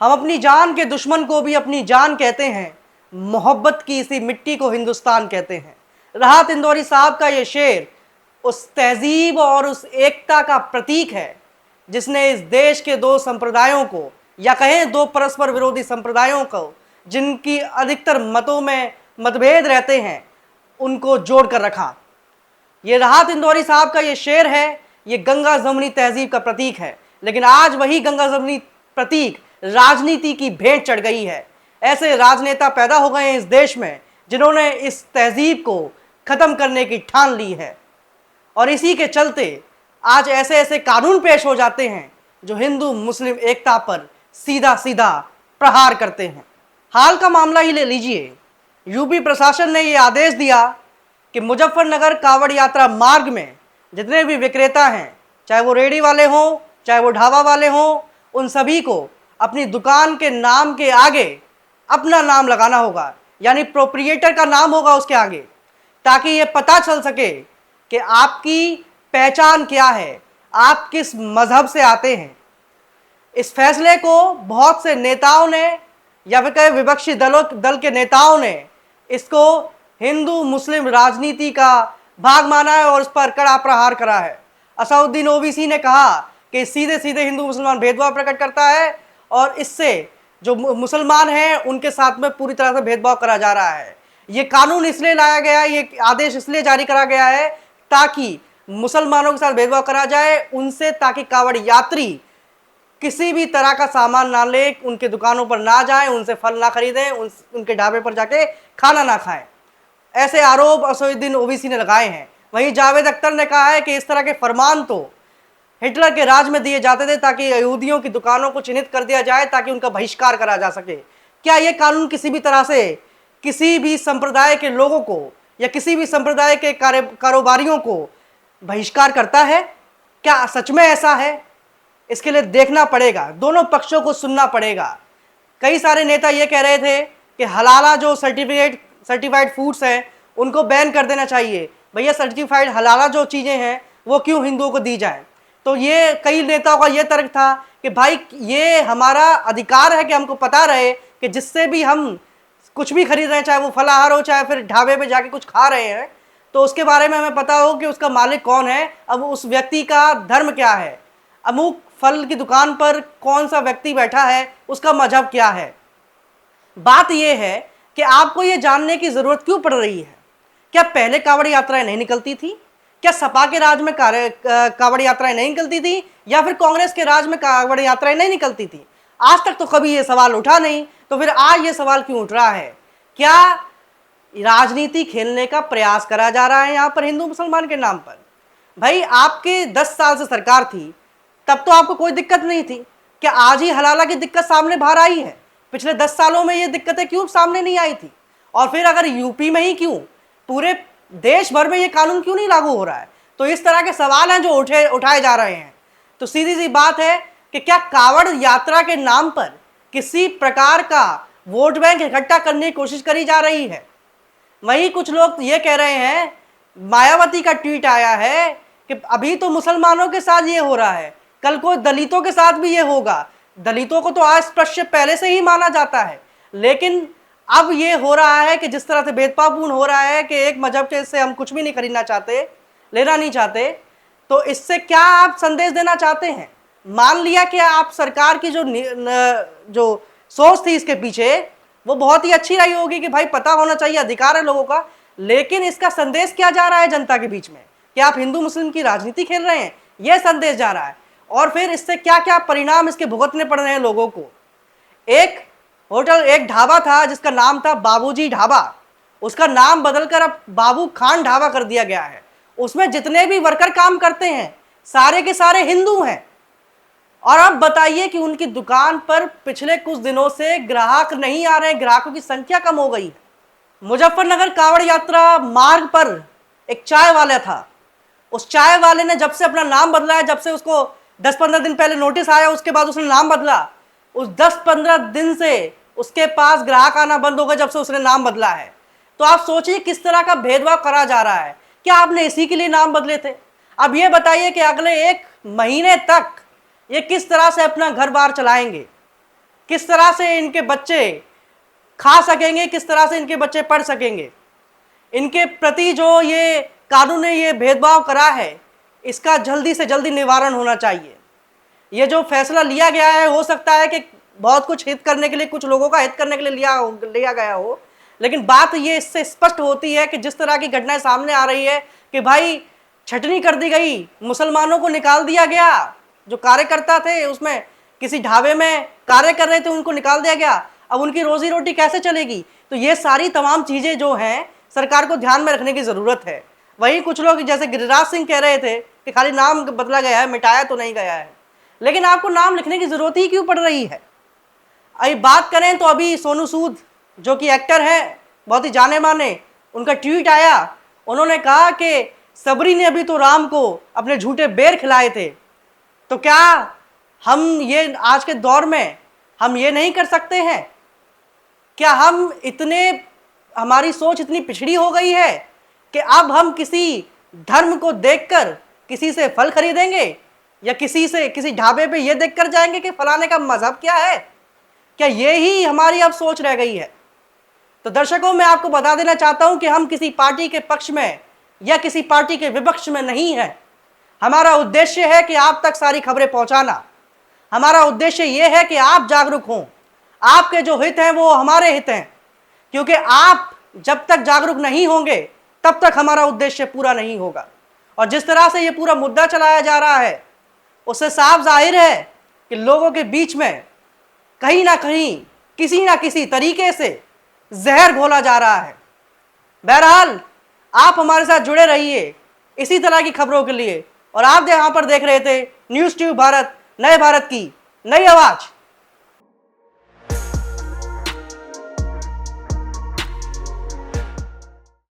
हम अपनी जान के दुश्मन को भी अपनी जान कहते हैं, मोहब्बत की इसी मिट्टी को हिंदुस्तान कहते हैं। राहत इंदौरी साहब का ये शेर उस तहजीब और उस एकता का प्रतीक है जिसने इस देश के दो संप्रदायों को, या कहें दो परस्पर विरोधी संप्रदायों को, जिनकी अधिकतर मतों में मतभेद रहते हैं, उनको जोड़ कर रखा। ये राहत इंदौरी साहब का ये शेर है, ये गंगा जमुनी तहजीब का प्रतीक है। लेकिन आज वही गंगा जमुनी प्रतीक राजनीति की भेंट चढ़ गई है। ऐसे राजनेता पैदा हो गए हैं इस देश में जिन्होंने इस तहजीब को खत्म करने की ठान ली है, और इसी के चलते आज ऐसे ऐसे कानून पेश हो जाते हैं जो हिंदू मुस्लिम एकता पर सीधा सीधा प्रहार करते हैं। हाल का मामला ही ले लीजिए। यूपी प्रशासन ने ये आदेश दिया कि मुजफ्फरनगर कांवड़ यात्रा मार्ग में जितने भी विक्रेता हैं, चाहे वो रेहड़ी वाले हों, चाहे वो ढाबा वाले हों, उन सभी को अपनी दुकान के नाम के आगे अपना नाम लगाना होगा, यानी प्रोप्रिएटर का नाम होगा उसके आगे, ताकि ये पता चल सके कि आपकी पहचान क्या है, आप किस मजहब से आते हैं। इस फैसले को बहुत से नेताओं ने, या फिर कहे विपक्षी दल के नेताओं ने, इसको हिंदू मुस्लिम राजनीति का भाग माना है और उस पर कड़ा प्रहार करा है। असदुद्दीन ओवैसी ने कहा कि सीधे सीधे हिंदू मुसलमान भेदभाव प्रकट करता है और इससे जो मुसलमान हैं उनके साथ में पूरी तरह से भेदभाव करा जा रहा है। ये कानून इसलिए लाया गया है, ये आदेश इसलिए जारी करा गया है ताकि मुसलमानों के साथ भेदभाव करा जाए उनसे, ताकि कांवड़ यात्री किसी भी तरह का सामान ना ले, उनके दुकानों पर ना जाएं, उनसे फल ना खरीदें, उनके ढाबे पर जाके खाना ना खाएं। ऐसे आरोप असदुद्दीन ओवैसी ने लगाए हैं। वहीं जावेद अख्तर ने कहा है कि इस तरह के फरमान तो हिटलर के राज में दिए जाते थे ताकि यहूदियों की दुकानों को चिन्हित कर दिया जाए ताकि उनका बहिष्कार करा जा सके। क्या ये कानून किसी भी तरह से किसी भी संप्रदाय के लोगों को या किसी भी संप्रदाय के कारोबारियों को बहिष्कार करता है? क्या सच में ऐसा है? इसके लिए देखना पड़ेगा, दोनों पक्षों को सुनना पड़ेगा। कई सारे नेता ये कह रहे थे कि हलाला जो सर्टिफाइड फूड्स हैं उनको बैन कर देना चाहिए। भैया, सर्टिफाइड हलाला जो चीज़ें हैं वो क्यों हिंदुओं को दी जाए? तो ये कई नेताओं का ये तर्क था कि भाई ये हमारा अधिकार है कि हमको पता रहे कि जिससे भी हम कुछ भी खरीद रहे हैं, चाहे वो फलाहार हो चाहे फिर ढाबे पे जाके कुछ खा रहे हैं, तो उसके बारे में हमें पता हो कि उसका मालिक कौन है, अब उस व्यक्ति का धर्म क्या है, अमुक फल की दुकान पर कौन सा व्यक्ति बैठा है, उसका मजहब क्या है। बात यह है कि आपको ये जानने की ज़रूरत क्यों पड़ रही है? क्या पहले कांवड़ यात्राएं नहीं निकलती थी? क्या सपा के राज में कांवड़ यात्राएं नहीं निकलती थी, या फिर कांग्रेस के राज में कांवड़ यात्राएं नहीं निकलती थी? आज तक तो कभी ये सवाल उठा नहीं, तो फिर आज ये सवाल क्यों उठ रहा है? क्या राजनीति खेलने का प्रयास करा जा रहा है यहाँ पर हिंदू मुसलमान के नाम पर? भाई, आपके 10 साल से सरकार थी, तब तो आपको कोई दिक्कत नहीं थी। क्या आज ही हलाला की दिक्कत सामने बाहर आई है? पिछले 10 सालों में ये दिक्कतें क्यों सामने नहीं आई थी? और फिर अगर यूपी में ही क्यों, पूरे देश भर में ये कानून क्यों नहीं लागू हो रहा है? तो इस तरह के सवाल हैं जो उठाए जा रहे हैं। तो सीधी सी बात है कि क्या कांवड़ यात्रा के नाम पर किसी प्रकार का वोट बैंक इकट्ठा करने की कोशिश करी जा रही है? वहीं कुछ लोग ये कह रहे हैं, मायावती का ट्वीट आया है कि अभी तो मुसलमानों के साथ ये हो रहा है, कल को दलितों के साथ भी ये होगा। दलितों को तो अस्पृश्य पहले से ही माना जाता है, लेकिन अब ये हो रहा है कि जिस तरह से भेदभावपूर्ण हो रहा है कि एक मजहब से हम कुछ भी नहीं खरीदना चाहते, लेना नहीं चाहते, तो इससे क्या आप संदेश देना चाहते हैं? मान लिया कि आप सरकार की जो सोच थी इसके पीछे वो बहुत ही अच्छी रही होगी कि भाई पता होना चाहिए, अधिकार है लोगों का, लेकिन इसका संदेश क्या जा रहा है जनता के बीच में कि आप हिंदू मुस्लिम की राजनीति खेल रहे हैं, यह संदेश जा रहा है। और फिर इससे क्या क्या परिणाम इसके भुगतने पड़ रहे हैं लोगों को। एक ढाबा था जिसका नाम था बाबूजी ढाबा, उसका नाम बदलकर अब बाबू खान ढाबा कर दिया गया है। उसमें जितने भी वर्कर काम करते हैं सारे के सारे हिंदू हैं। और अब बताइए कि उनकी दुकान पर पिछले कुछ दिनों से ग्राहक नहीं आ रहे, ग्राहकों की संख्या कम हो गई है। मुजफ्फरनगर कांवड़ यात्रा मार्ग पर एक चाय वाला था, उस चाय वाले ने जब से अपना नाम बदला है, जब से उसको 10-15 दिन पहले नोटिस आया, उसके बाद उसने नाम बदला, उस 10-15 दिन से उसके पास ग्राहक आना बंद हो गया जब से उसने नाम बदला है। तो आप सोचिए किस तरह का भेदभाव करा जा रहा है। क्या आपने इसी के लिए नाम बदले थे? अब ये बताइए कि अगले 1 महीने तक ये किस तरह से अपना घर बार चलाएंगे? किस तरह से इनके बच्चे खा सकेंगे, किस तरह से इनके बच्चे पढ़ सकेंगे। इनके प्रति जो ये कानून ने ये भेदभाव करा है, इसका जल्दी से जल्दी निवारण होना चाहिए। ये जो फैसला लिया गया है, हो सकता है कि बहुत कुछ हित करने के लिए, कुछ लोगों का हित करने के लिए लिया गया हो, लेकिन बात ये इससे स्पष्ट होती है कि जिस तरह की घटनाएं सामने आ रही है कि भाई छटनी कर दी गई, मुसलमानों को निकाल दिया गया, जो कार्यकर्ता थे उसमें किसी ढाबे में कार्य कर रहे थे उनको निकाल दिया गया, अब उनकी रोजी रोटी कैसे चलेगी। तो ये सारी तमाम चीज़ें जो हैं सरकार को ध्यान में रखने की ज़रूरत है। वहीं कुछ लोग जैसे गिरिराज सिंह कह रहे थे कि खाली नाम बदला गया है, मिटाया तो नहीं गया है, लेकिन आपको नाम लिखने की ज़रूरत ही क्यों पड़ रही है। अभी बात करें तो अभी सोनू सूद जो कि एक्टर हैं, बहुत ही जाने माने, उनका ट्वीट आया, उन्होंने कहा कि सबरी ने अभी तो राम को अपने झूठे बेर खिलाए थे, तो क्या हम ये आज के दौर में हम ये नहीं कर सकते हैं? क्या हम इतने, हमारी सोच इतनी पिछड़ी हो गई है कि अब हम किसी धर्म को देखकर किसी से फल खरीदेंगे, या किसी ढाबे पे ये देखकर जाएंगे कि फलाने का मजहब क्या है? क्या ये ही हमारी अब सोच रह गई है? तो दर्शकों, मैं आपको बता देना चाहता हूं कि हम किसी पार्टी के पक्ष में या किसी पार्टी के विपक्ष में नहीं है। हमारा उद्देश्य है कि आप तक सारी खबरें पहुंचाना। हमारा उद्देश्य ये है कि आप जागरूक हों, आपके जो हित हैं वो हमारे हित हैं, क्योंकि आप जब तक जागरूक नहीं होंगे तब तक हमारा उद्देश्य पूरा नहीं होगा। और जिस तरह से ये पूरा मुद्दा चलाया जा रहा है, उससे साफ जाहिर है कि लोगों के बीच में कहीं ना कहीं किसी ना किसी तरीके से जहर घोला जा रहा है। बहरहाल, आप हमारे साथ जुड़े रहिए इसी तरह की खबरों के लिए। और आप यहाँ पर देख रहे थे न्यूज़ ट्यूब भारत, नए भारत की नई आवाज़।